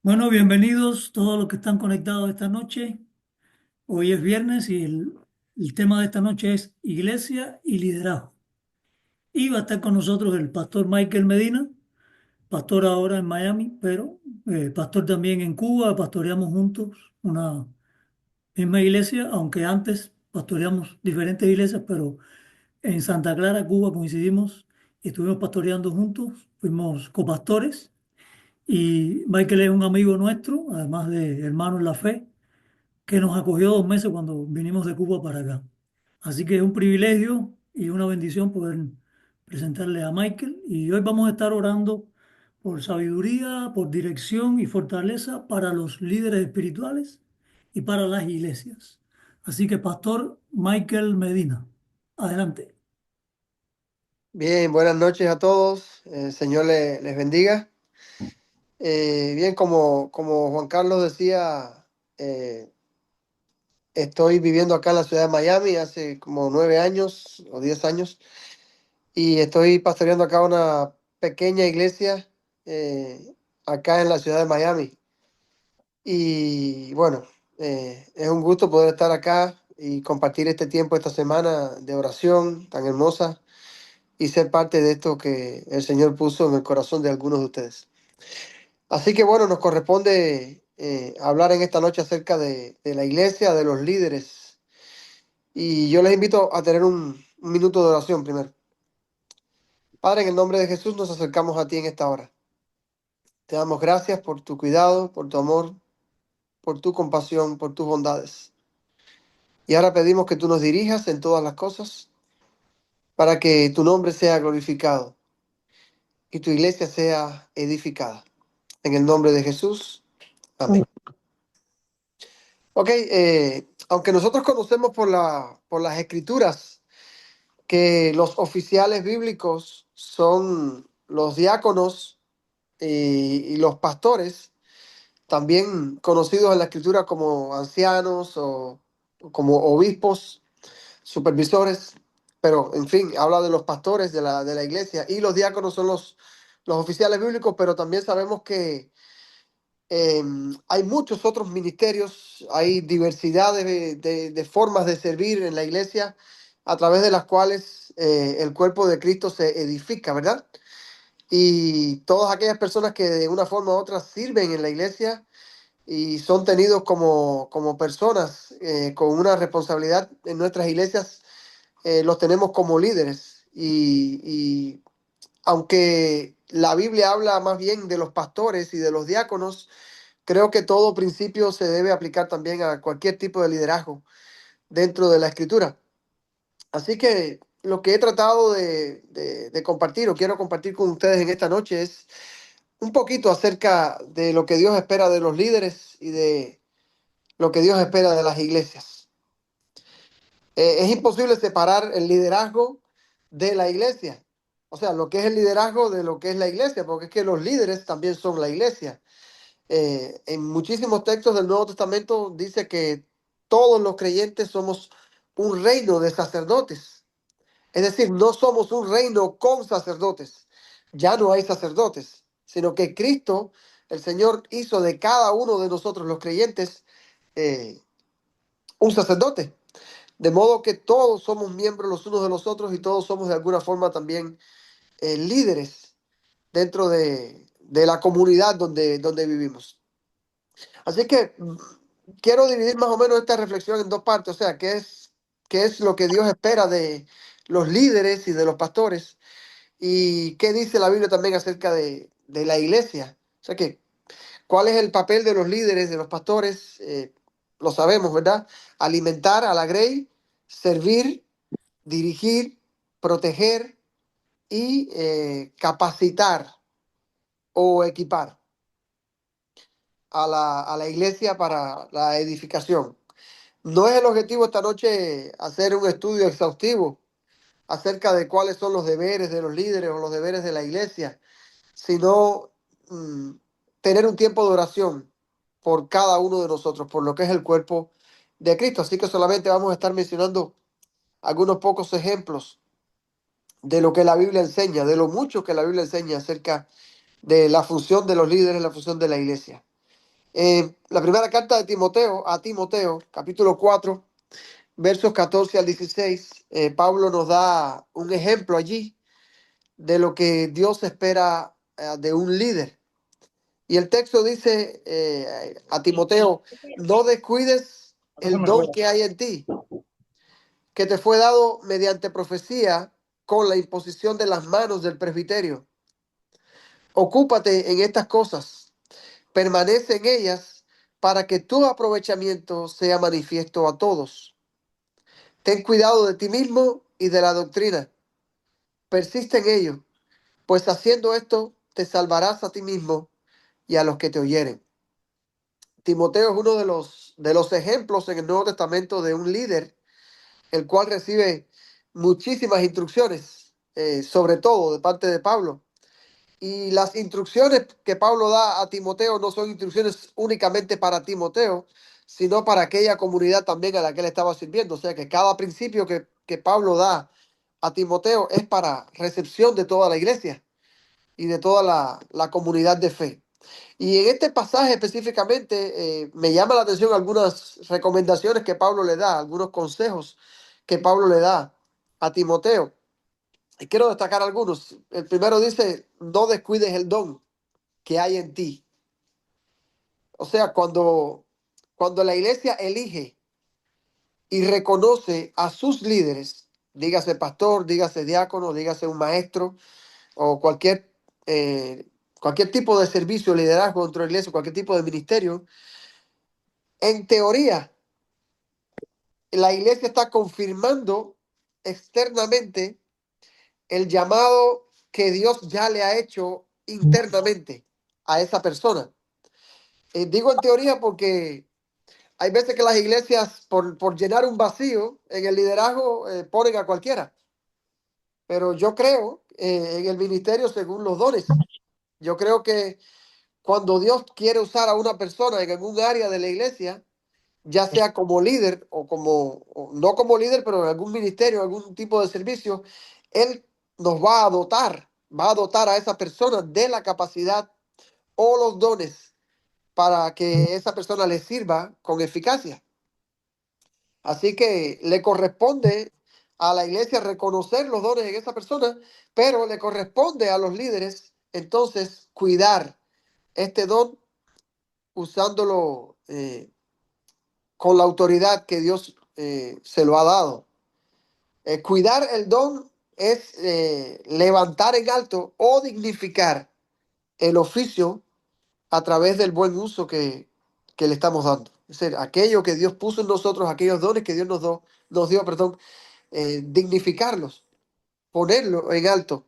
Bueno, bienvenidos todos los que están conectados esta noche. Hoy es viernes y el tema de esta noche es Iglesia y Liderazgo. Y va a estar con nosotros el pastor Michael Medina, pastor ahora en Miami, pero pastor también en Cuba. Pastoreamos juntos una misma iglesia, aunque antes pastoreamos diferentes iglesias, pero en Santa Clara, Cuba, coincidimos y estuvimos pastoreando juntos. Fuimos copastores y Michael es un amigo nuestro, además de hermano en la fe, que nos acogió 2 meses cuando vinimos de Cuba para acá. Así que es un privilegio y una bendición poder presentarle a Michael. Y hoy vamos a estar orando por sabiduría, por dirección y fortaleza para los líderes espirituales y para las iglesias. Así que, Pastor Michael Medina, adelante. Bien, buenas noches a todos. El Señor les bendiga. Bien, como Juan Carlos decía, estoy viviendo acá en la ciudad de Miami hace como 9 años o 10 años y estoy pastoreando acá una pequeña iglesia acá en la ciudad de Miami. Y bueno, es un gusto poder estar acá y compartir este tiempo, esta semana de oración tan hermosa y ser parte de esto que el Señor puso en el corazón de algunos de ustedes. Así que bueno, nos corresponde hablar en esta noche acerca de la iglesia, de los líderes. Y yo les invito a tener un minuto de oración primero. Padre, en el nombre de Jesús nos acercamos a ti en esta hora. Te damos gracias por tu cuidado, por tu amor, por tu compasión, por tus bondades. Y ahora pedimos que tú nos dirijas en todas las cosas para que tu nombre sea glorificado y tu iglesia sea edificada. En el nombre de Jesús. Amén. Ok, aunque nosotros conocemos por las escrituras que los oficiales bíblicos son los diáconos y los pastores, también conocidos en la escritura como ancianos o como obispos, supervisores, pero en fin, habla de los pastores de la iglesia y los diáconos son los oficiales bíblicos, pero también sabemos que eh, hay muchos otros ministerios, hay diversidad de formas de servir en la iglesia a través de las cuales el cuerpo de Cristo se edifica, ¿verdad? Y todas aquellas personas que de una forma u otra sirven en la iglesia y son tenidos como personas con una responsabilidad en nuestras iglesias, los tenemos como líderes. Y aunque la Biblia habla más bien de los pastores y de los diáconos, creo que todo principio se debe aplicar también a cualquier tipo de liderazgo dentro de la escritura. Así que lo que he tratado de compartir o quiero compartir con ustedes en esta noche es un poquito acerca de lo que Dios espera de los líderes y de lo que Dios espera de las iglesias. Es imposible separar el liderazgo de la iglesia. O sea, lo que es el liderazgo de lo que es la iglesia, porque es que los líderes también son la iglesia. En muchísimos textos del Nuevo Testamento dice que todos los creyentes somos un reino de sacerdotes. Es decir, no somos un reino con sacerdotes. Ya no hay sacerdotes, sino que Cristo, el Señor, hizo de cada uno de nosotros, los creyentes, eh, un sacerdote. De modo que todos somos miembros los unos de los otros y todos somos de alguna forma también líderes dentro de la comunidad donde vivimos. Así que quiero dividir más o menos esta reflexión en dos partes, o sea, qué es lo que Dios espera de los líderes y de los pastores y qué dice la Biblia también acerca de la iglesia. O sea, que cuál es el papel de los líderes, de los pastores, lo sabemos, ¿verdad? Alimentar a la grey, servir, dirigir, proteger y capacitar o equipar a la iglesia para la edificación. No es el objetivo esta noche hacer un estudio exhaustivo acerca de cuáles son los deberes de los líderes o los deberes de la iglesia, sino mm, tener un tiempo de oración por cada uno de nosotros, por lo que es el cuerpo de Cristo. Así que solamente vamos a estar mencionando algunos pocos ejemplos de lo que la Biblia enseña, de lo mucho que la Biblia enseña acerca de la función de los líderes, la función de la iglesia. La primera carta de Timoteo, a Timoteo, capítulo 4, versos 14 al 16, Pablo nos da un ejemplo allí de lo que Dios espera de un líder. Y el texto dice a Timoteo, no descuides el don que hay en ti, que te fue dado mediante profecía con la imposición de las manos del presbiterio. Ocúpate en estas cosas, permanece en ellas para que tu aprovechamiento sea manifiesto a todos. Ten cuidado de ti mismo y de la doctrina. Persiste en ello, pues haciendo esto te salvarás a ti mismo y a los que te oyeren. Timoteo es uno de los ejemplos en el Nuevo Testamento de un líder, el cual recibe muchísimas instrucciones, sobre todo de parte de Pablo. Y las instrucciones que Pablo da a Timoteo no son instrucciones únicamente para Timoteo, sino para aquella comunidad también a la que él estaba sirviendo. O sea que cada principio que Pablo da a Timoteo es para recepción de toda la iglesia y de toda la comunidad de fe. Y en este pasaje específicamente me llama la atención algunas recomendaciones que Pablo le da, algunos consejos que Pablo le da a Timoteo. Y quiero destacar algunos. El primero dice, no descuides el don que hay en ti. O sea, cuando la iglesia elige y reconoce a sus líderes, dígase pastor, dígase diácono, dígase un maestro o eh, cualquier tipo de servicio, liderazgo dentro de la iglesia, cualquier tipo de ministerio, en teoría, la iglesia está confirmando externamente el llamado que Dios ya le ha hecho internamente a esa persona. Digo en teoría porque hay veces que las iglesias, por llenar un vacío en el liderazgo, ponen a cualquiera. Pero yo creo en el ministerio según los dones. Yo creo que cuando Dios quiere usar a una persona en algún área de la iglesia, ya sea como líder o no como líder, pero en algún ministerio, algún tipo de servicio, Él nos va a dotar a esa persona de la capacidad o los dones para que esa persona le sirva con eficacia. Así que le corresponde a la iglesia reconocer los dones en esa persona, pero le corresponde a los líderes entonces cuidar este don usándolo con la autoridad que Dios se lo ha dado. Cuidar el don es levantar en alto o dignificar el oficio a través del buen uso que le estamos dando. Es decir, aquello que Dios puso en nosotros, aquellos dones que Dios nos dio, perdón, dignificarlos, ponerlo en alto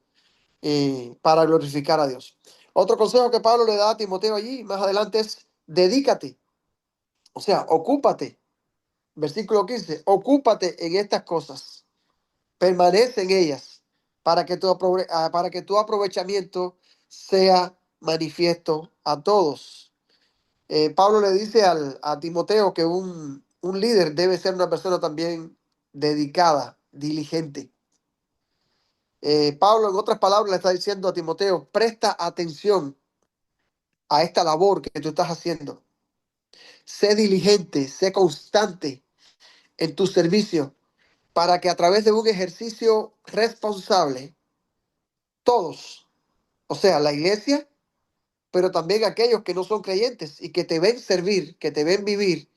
para glorificar a Dios. Otro consejo que Pablo le da a Timoteo allí más adelante es dedícate, o sea, ocúpate. Versículo 15, ocúpate en estas cosas, permanece en ellas, para que tu aprovechamiento sea manifiesto a todos. Pablo le dice a Timoteo que un líder debe ser una persona también dedicada, diligente. Pablo, en otras palabras, le está diciendo a Timoteo, presta atención a esta labor que tú estás haciendo. Sé diligente, sé constante en tu servicio para que a través de un ejercicio responsable, todos, o sea, la iglesia, pero también aquellos que no son creyentes y que te ven servir, que te ven vivir,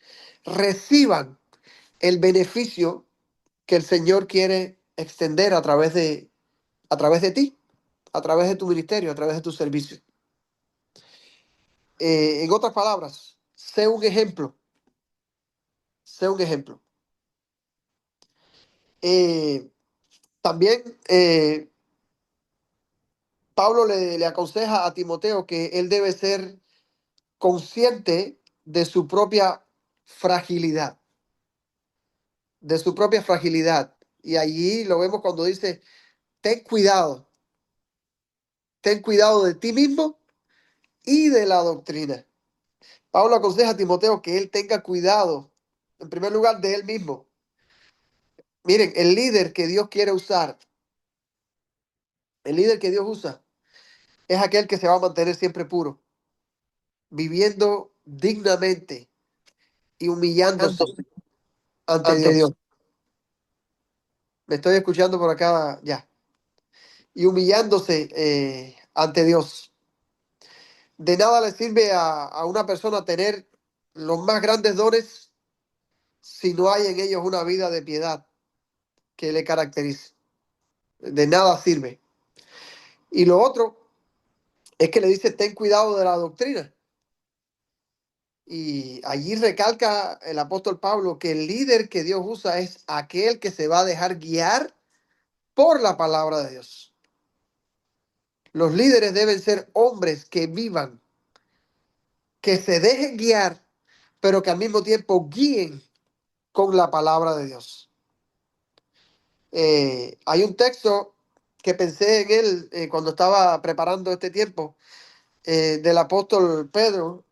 reciban el beneficio que el Señor quiere extender a través de ti, a través de tu ministerio, a través de tu servicio. En otras palabras, sé un ejemplo, sé un ejemplo. Eh, también Pablo le aconseja a Timoteo que él debe ser consciente de su propia fragilidad, de su propia fragilidad. Y allí lo vemos cuando dice, ten ten cuidado de ti mismo y de la doctrina. Pablo aconseja a Timoteo que él tenga cuidado, en primer lugar, de él mismo. Miren, el líder que Dios quiere usar, el líder que Dios usa, es aquel que se va a mantener siempre puro, viviendo dignamente y humillándose Entonces, ante ante Dios. Dios. Me estoy escuchando por acá ya. Y humillándose ante Dios. De nada le sirve a una persona tener los más grandes dones si no hay en ellos una vida de piedad que le caracterice. De nada sirve. Y lo otro es que le dice, ten cuidado de la doctrina. Y allí recalca el apóstol Pablo que el líder que Dios usa es aquel que se va a dejar guiar por la palabra de Dios. Los líderes deben ser hombres que vivan, que se dejen guiar, pero que al mismo tiempo guíen con la palabra de Dios. Hay un texto que pensé en él cuando estaba preparando este tiempo, del apóstol Pedro,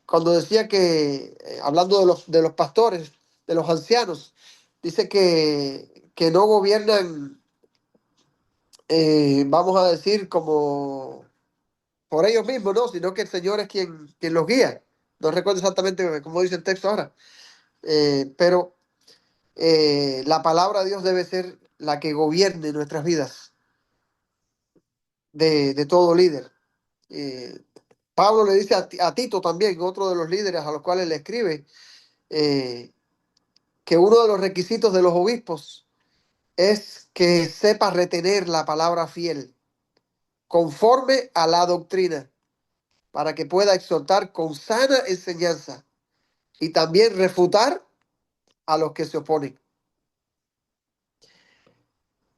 cuando decía que, hablando de los pastores, de los ancianos, dice que no gobiernan, vamos a decir, como por ellos mismos, ¿no? Sino que el Señor es quien los guía. No recuerdo exactamente cómo dice el texto ahora, pero la palabra de Dios debe ser la que gobierne nuestras vidas de todo líder. Eh, Pablo le dice a Tito también, otro de los líderes a los cuales le escribe, eh, que uno de los requisitos de los obispos es que sepa retener la palabra fiel, conforme a la doctrina, para que pueda exhortar con sana enseñanza y también refutar a los que se oponen.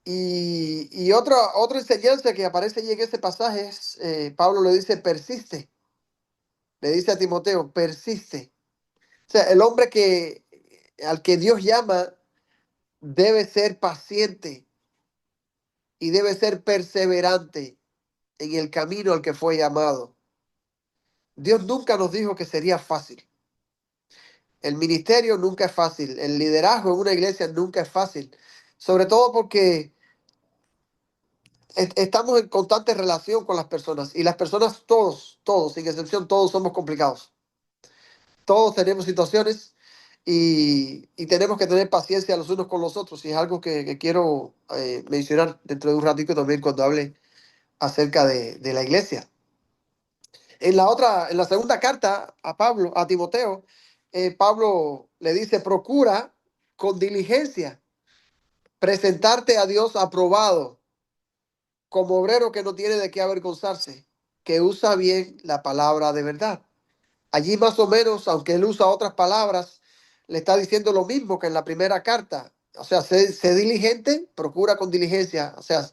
Y otra enseñanza que aparece allí en ese pasaje es, Pablo le dice, persiste, le dice a Timoteo, persiste. O sea, el hombre al que Dios llama debe ser paciente y debe ser perseverante en el camino al que fue llamado. Dios nunca nos dijo que sería fácil. El ministerio nunca es fácil. El liderazgo en una iglesia nunca es fácil. Sobre todo porque estamos en constante relación con las personas. Y las personas, todos, sin excepción, todos somos complicados. Todos tenemos situaciones y tenemos que tener paciencia los unos con los otros. Y es algo que quiero mencionar dentro de un ratito también cuando hable acerca de la iglesia. En la segunda carta a Pablo, a Timoteo, Pablo le dice, procura con diligencia presentarte a Dios aprobado, como obrero que no tiene de qué avergonzarse, que usa bien la palabra de verdad. Allí más o menos, aunque él usa otras palabras, le está diciendo lo mismo que en la primera carta. O sea, sé diligente, procura con diligencia. O sea,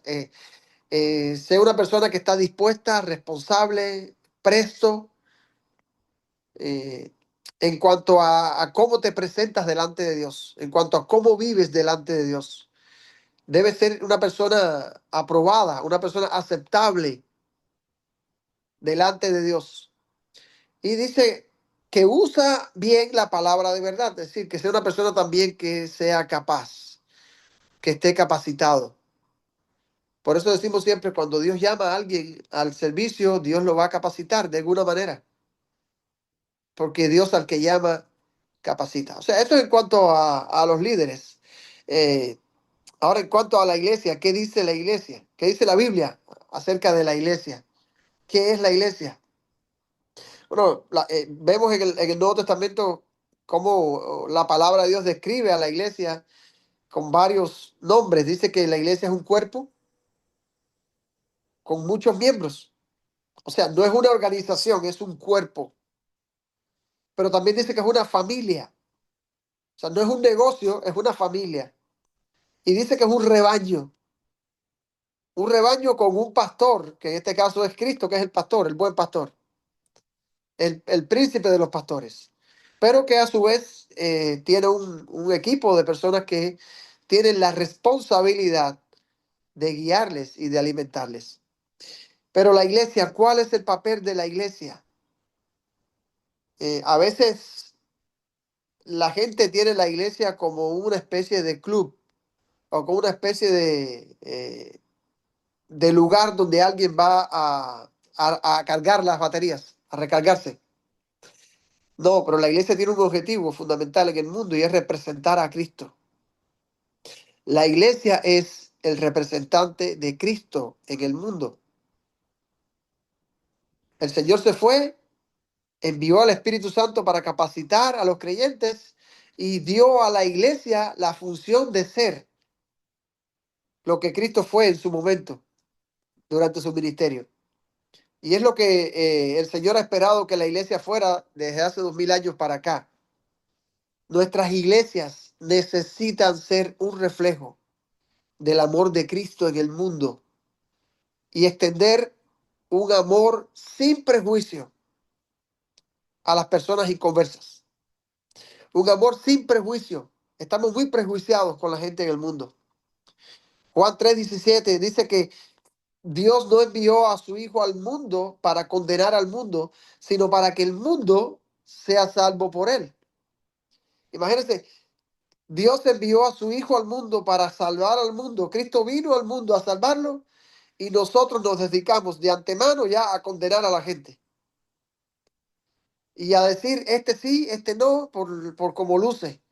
sé una persona que está dispuesta, responsable, presto, eh, en cuanto a cómo te presentas delante de Dios, en cuanto a cómo vives delante de Dios. Debe ser una persona aprobada, una persona aceptable delante de Dios. Y dice que usa bien la palabra de verdad, es decir, que sea una persona también que sea capaz, que esté capacitado. Por eso decimos siempre, cuando Dios llama a alguien al servicio, Dios lo va a capacitar de alguna manera, porque Dios al que llama capacita. O sea, esto en cuanto a los líderes. Eh, Ahora, en cuanto a la iglesia, ¿qué dice la iglesia? ¿Qué dice la Biblia acerca de la iglesia? ¿Qué es la iglesia? Bueno, vemos en el Nuevo Testamento cómo la palabra de Dios describe a la iglesia con varios nombres. Dice que la iglesia es un cuerpo con muchos miembros. O sea, no es una organización, es un cuerpo. Pero también dice que es una familia. O sea, no es un negocio, es una familia. Y dice que es un rebaño con un pastor, que en este caso es Cristo, que es el pastor, el buen pastor, el príncipe de los pastores, pero que a su vez tiene un equipo de personas que tienen la responsabilidad de guiarles y de alimentarles. Pero la iglesia, ¿cuál es el papel de la iglesia? A veces la gente tiene la iglesia como una especie de club o como una especie de lugar donde alguien va a cargar las baterías, a recargarse. No, pero la iglesia tiene un objetivo fundamental en el mundo y es representar a Cristo. La iglesia es el representante de Cristo en el mundo. El Señor se fue, envió al Espíritu Santo para capacitar a los creyentes y dio a la iglesia la función de ser lo que Cristo fue en su momento, durante su ministerio. Y es lo que el Señor ha esperado que la iglesia fuera desde hace 2000 años para acá. Nuestras iglesias necesitan ser un reflejo del amor de Cristo en el mundo y extender un amor sin prejuicio a las personas inconversas. Un amor sin prejuicio. Estamos muy prejuiciados con la gente en el mundo. Juan 3:17 dice que Dios no envió a su Hijo al mundo para condenar al mundo, sino para que el mundo sea salvo por él. Imagínense, Dios envió a su Hijo al mundo para salvar al mundo. Cristo vino al mundo a salvarlo y nosotros nos dedicamos de antemano ya a condenar a la gente y a decir este sí, este no, por cómo luce.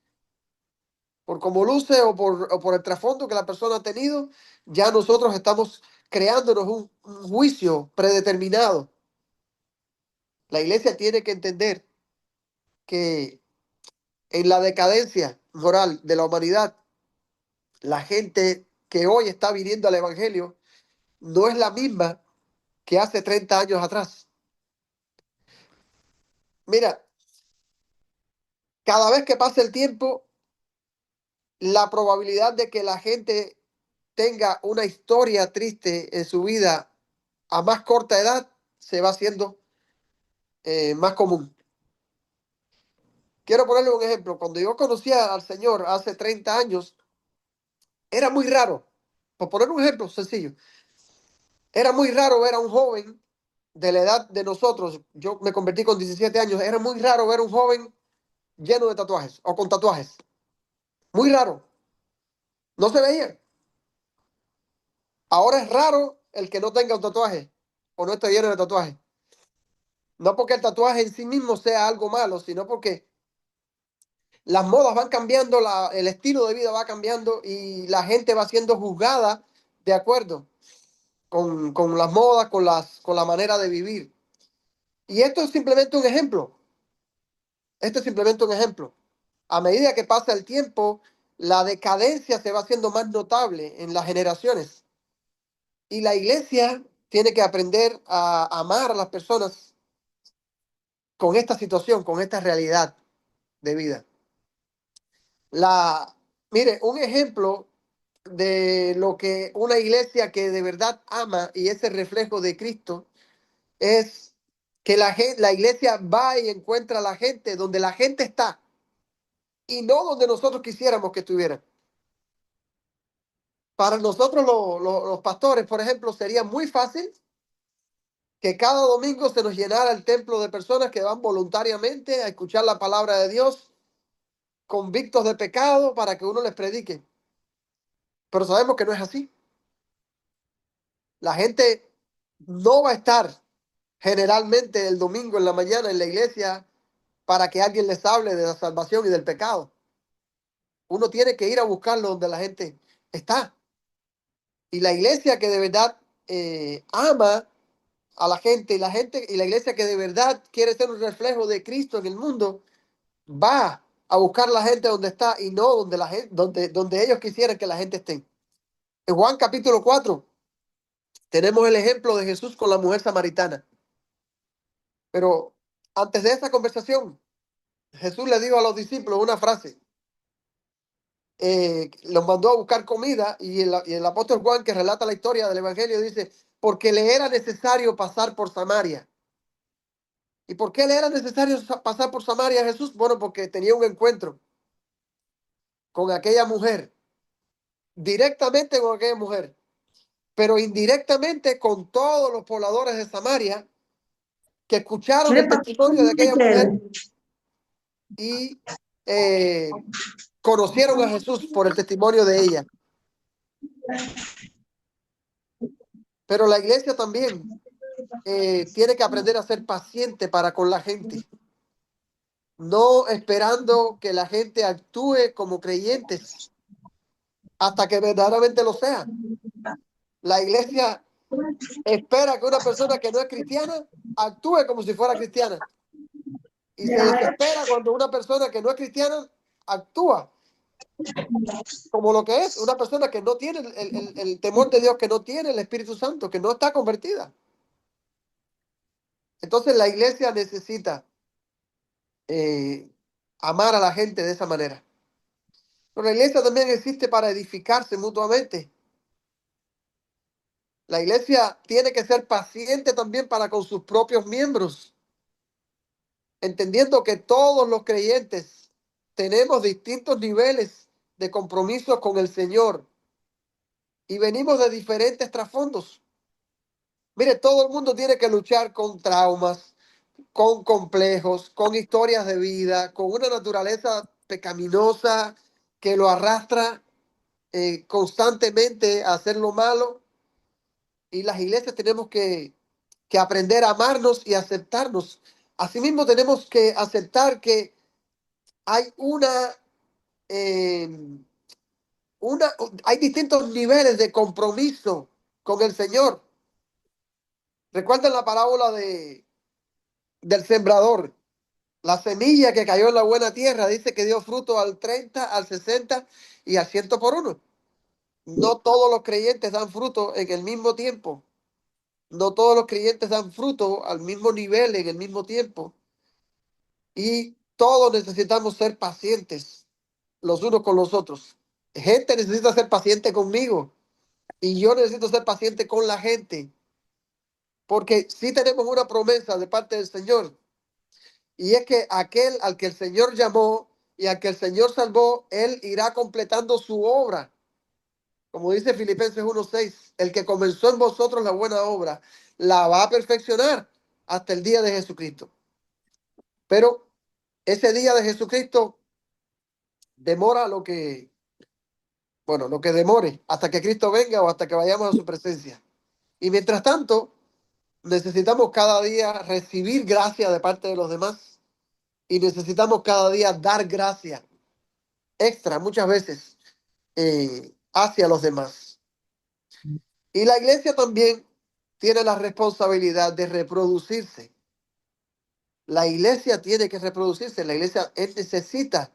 Por cómo luce o por el trasfondo que la persona ha tenido, ya nosotros estamos creándonos un juicio predeterminado. La iglesia tiene que entender que en la decadencia moral de la humanidad, la gente que hoy está viniendo al Evangelio no es la misma que hace 30 años atrás. Mira, cada vez que pasa el tiempo, la probabilidad de que la gente tenga una historia triste en su vida a más corta edad se va haciendo más común. Quiero ponerle un ejemplo. Cuando yo conocía al Señor hace 30 años, era muy raro. Por poner un ejemplo sencillo, era muy raro ver a un joven de la edad de nosotros. Yo me convertí con 17 años. Era muy raro ver a un joven lleno de tatuajes o con tatuajes. Muy raro. No se veía. Ahora es raro el que no tenga un tatuaje o no esté lleno de tatuajes. No porque el tatuaje en sí mismo sea algo malo, sino porque las modas van cambiando, el estilo de vida va cambiando y la gente va siendo juzgada de acuerdo con las modas, con la manera de vivir. Y esto es simplemente un ejemplo. Esto es simplemente un ejemplo. A medida que pasa el tiempo, la decadencia se va haciendo más notable en las generaciones. Y la iglesia tiene que aprender a amar a las personas con esta situación, con esta realidad de vida. Mire, un ejemplo de lo que una iglesia que de verdad ama y es el reflejo de Cristo es que la iglesia va y encuentra a la gente donde la gente está y no donde nosotros quisiéramos que estuvieran. Para nosotros los pastores, por ejemplo, sería muy fácil que cada domingo se nos llenara el templo de personas que van voluntariamente a escuchar la palabra de Dios, convictos de pecado, para que uno les predique. Pero sabemos que no es así. La gente no va a estar generalmente el domingo en la mañana en la iglesia para que alguien les hable de la salvación y del pecado. Uno tiene que ir a buscarlo donde la gente está. Y la iglesia que de verdad ama a la gente y la iglesia que de verdad quiere ser un reflejo de Cristo en el mundo, va a buscar la gente donde está y no donde la gente, donde ellos quisieran que la gente esté. En Juan capítulo 4 tenemos el ejemplo de Jesús con la mujer samaritana. Pero antes de esa conversación, Jesús le dijo a los discípulos una frase. Los mandó a buscar comida y el apóstol Juan, que relata la historia del Evangelio, dice, porque le era necesario pasar por Samaria. ¿Y por qué le era necesario pasar por Samaria a Jesús? Bueno, porque tenía un encuentro con aquella mujer, directamente con aquella mujer, pero indirectamente con todos los pobladores de Samaria que ¿Qué escucharon le el pasó testimonio de a aquella mujer Michael? y conocieron a Jesús por el testimonio de ella. Pero la iglesia también tiene que aprender a ser paciente para con la gente. no esperando que la gente actúe como creyentes hasta que verdaderamente lo sea. La iglesia espera que una persona que no es cristiana actúe como si fuera cristiana y se desespera cuando una persona que no es cristiana actúa como lo que es, una persona que no tiene el temor de Dios, que no tiene el Espíritu Santo, que no está convertida. Entonces la iglesia necesita eh, amar a la gente de esa manera. Pero la iglesia también existe para edificarse mutuamente. La iglesia tiene que ser paciente también para con sus propios miembros, entendiendo que todos los creyentes tenemos distintos niveles de compromiso con el Señor y venimos de diferentes trasfondos. Mire, todo el mundo tiene que luchar con traumas, con complejos, con historias de vida, con una naturaleza pecaminosa que lo arrastra constantemente a hacer lo malo. Y las iglesias tenemos que aprender a amarnos y aceptarnos. Asimismo, tenemos que aceptar que hay eh, una, hay distintos niveles de compromiso con el Señor. Recuerden la parábola del sembrador. La semilla que cayó en la buena tierra dice que dio fruto al 30, al 60 y al 100 por uno. No todos los creyentes dan fruto en el mismo tiempo. No todos los creyentes dan fruto al mismo nivel en el mismo tiempo. Y todos necesitamos ser pacientes los unos con los otros. Gente necesita ser paciente conmigo y yo necesito ser paciente con la gente. Porque sí tenemos una promesa de parte del Señor. Y es que aquel al que el Señor llamó y al que el Señor salvó, Él irá completando su obra. Como dice Filipenses 1:6, el que comenzó en vosotros la buena obra, la va a perfeccionar hasta el día de Jesucristo. Pero ese día de Jesucristo demora lo que demore, hasta que Cristo venga o hasta que vayamos a su presencia. Y mientras tanto, necesitamos cada día recibir gracia de parte de los demás y necesitamos cada día dar gracia extra muchas veces hacia los demás. Y la iglesia también tiene la responsabilidad de reproducirse. La iglesia tiene que reproducirse, la iglesia necesita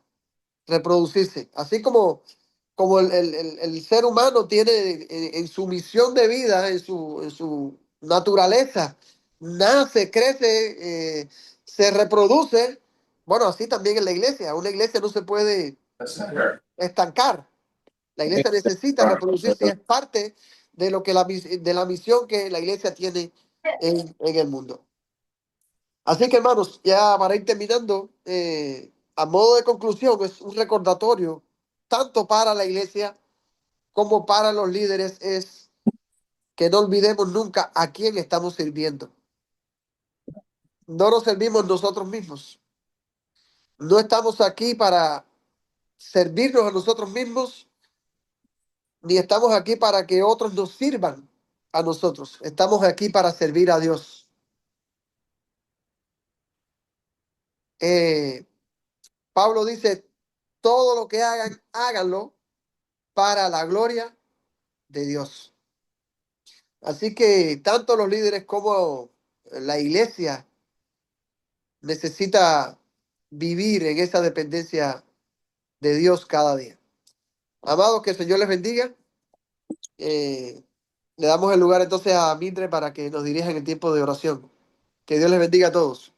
reproducirse, así como el ser humano tiene en su misión de vida, en su naturaleza, nace, crece, se reproduce. Bueno, así también en la iglesia. Una iglesia no se puede estancar. La iglesia necesita reproducirse y es parte de lo que de la misión que la iglesia tiene en el mundo. Así que hermanos, ya para ir terminando, a modo de conclusión, es un recordatorio tanto para la iglesia como para los líderes, es que no olvidemos nunca a quién estamos sirviendo. No nos servimos nosotros mismos. No estamos aquí para servirnos a nosotros mismos, ni estamos aquí para que otros nos sirvan a nosotros. Estamos aquí para servir a Dios. Eh, Pablo dice, todo lo que hagan, háganlo para la gloria de Dios. Así que tanto los líderes como la iglesia necesita vivir en esa dependencia de Dios cada día. Amados, que el Señor les bendiga. Eh, Le damos el lugar entonces a Mitre para que nos dirija en el tiempo de oración. Que Dios les bendiga a todos.